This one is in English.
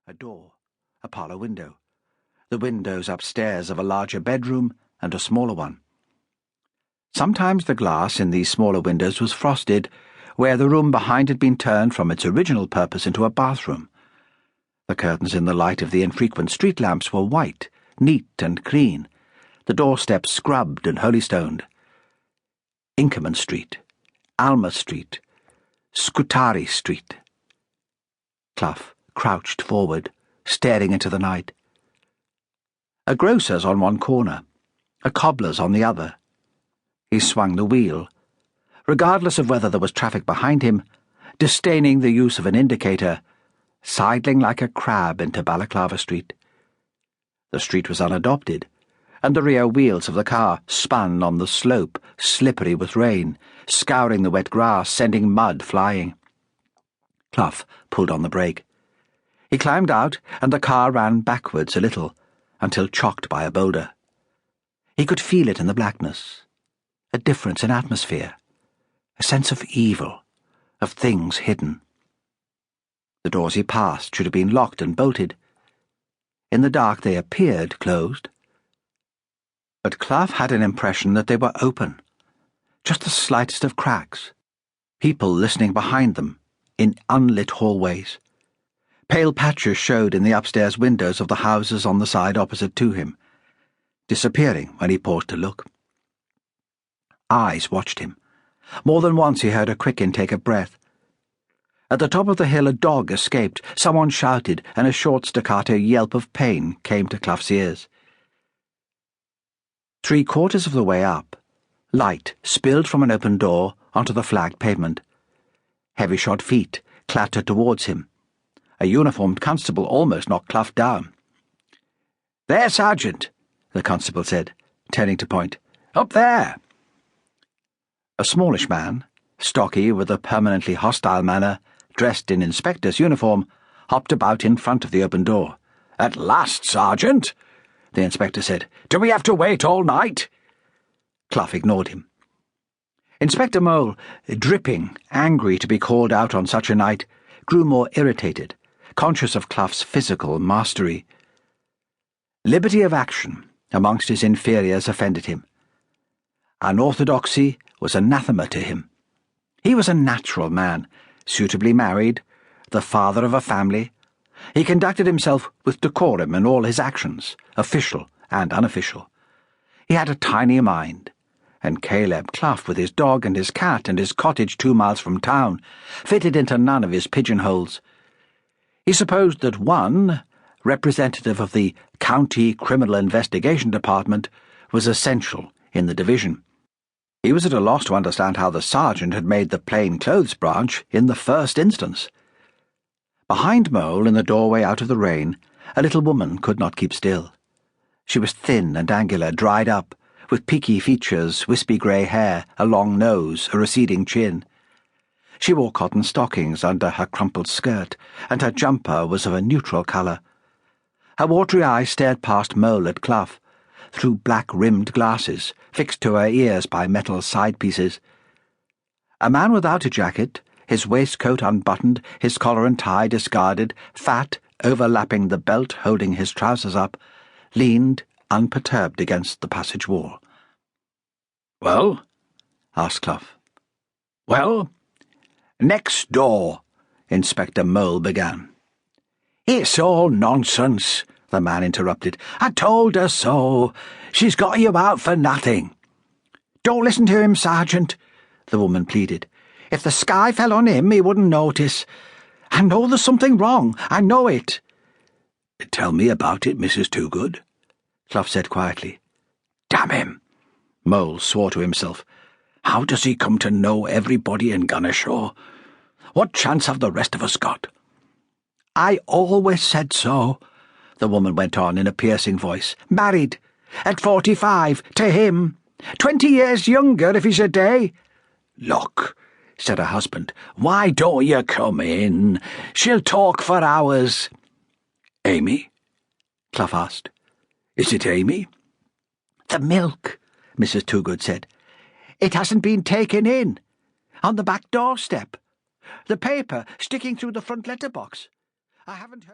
a door, a parlour window, the windows upstairs of a larger bedroom and a smaller one. Sometimes the glass in these smaller windows was frosted, where the room behind had been turned from its original purpose into a bathroom. The curtains in the light of the infrequent street lamps were white, neat and clean, the doorsteps scrubbed and holystoned. Inkerman Street, Alma Street, Scutari Street. Cluff crouched forward, staring into the night. A grocer's on one corner, a cobbler's on the other. He swung the wheel, regardless of whether there was traffic behind him, disdaining the use of an indicator, sidling like a crab into Balaclava Street. The street was unadopted, and the rear wheels of the car spun on the slope, slippery with rain, scouring the wet grass, sending mud flying. Cluff pulled on the brake. He climbed out, and the car ran backwards a little, until chocked by a boulder. He could feel it in the blackness. A difference in atmosphere, a sense of evil, of things hidden. The doors he passed should have been locked and bolted. In the dark they appeared closed. But Cluff had an impression that they were open, just the slightest of cracks, people listening behind them, in unlit hallways. Pale patches showed in the upstairs windows of the houses on the side opposite to him, disappearing when he paused to look. Eyes watched him. More than once he heard a quick intake of breath. At the top of the hill a dog escaped, someone shouted, and a short staccato yelp of pain came to Cluff's ears. 3/4 of the way up, light spilled from an open door onto the flagged pavement. Heavy-shod feet clattered towards him. A uniformed constable almost knocked Cluff down. "There, Sergeant," the constable said, turning to point. "Up there." A smallish man, stocky with a permanently hostile manner, dressed in inspector's uniform, hopped about in front of the open door. "At last, Sergeant," the inspector said. "Do we have to wait all night?" Cluff ignored him. Inspector Mole, dripping, angry to be called out on such a night, grew more irritated, conscious of Cluff's physical mastery. Liberty of action amongst his inferiors offended him. Unorthodoxy was anathema to him. He was a natural man, suitably married, the father of a family. He conducted himself with decorum in all his actions, official and unofficial. He had a tiny mind, and Caleb Cluff, with his dog and his cat and his cottage 2 miles from town, fitted into none of his pigeonholes. He supposed that one, representative of the County Criminal Investigation Department, was essential in the division. He was at a loss to understand how the sergeant had made the plain clothes branch in the first instance. Behind Mole, in the doorway out of the rain, a little woman could not keep still. She was thin and angular, dried up, with peaky features, wispy grey hair, a long nose, a receding chin. She wore cotton stockings under her crumpled skirt, and her jumper was of a neutral colour. Her watery eyes stared past Mole at Cluff, through black-rimmed glasses, fixed to her ears by metal side-pieces. A man without a jacket, his waistcoat unbuttoned, his collar and tie discarded, fat, overlapping the belt holding his trousers up, leaned unperturbed against the passage wall. "Well?" asked Cluff. "Well, next door," Inspector Mole began. "It's all nonsense," the man interrupted. "I told her so. She's got you out for nothing." "Don't listen to him, Sergeant," the woman pleaded. "If the sky fell on him, he wouldn't notice. I know there's something wrong. I know it." "Tell me about it, Mrs. Toogood," Cluff said quietly. "Damn him," Mole swore to himself. "How does he come to know everybody in Gunnarshaw? What chance have the rest of us got?" "I always said so," the woman went on in a piercing voice. "Married, at 45, to him. 20 years younger if he's a day." "Look," said her husband, "why don't you come in? She'll talk for hours." "Amy?" Cluff asked. "Is it Amy?" "The milk," Mrs. Toogood said. "It hasn't been taken in. On the back doorstep. The paper sticking through the front letterbox. I haven't heard..."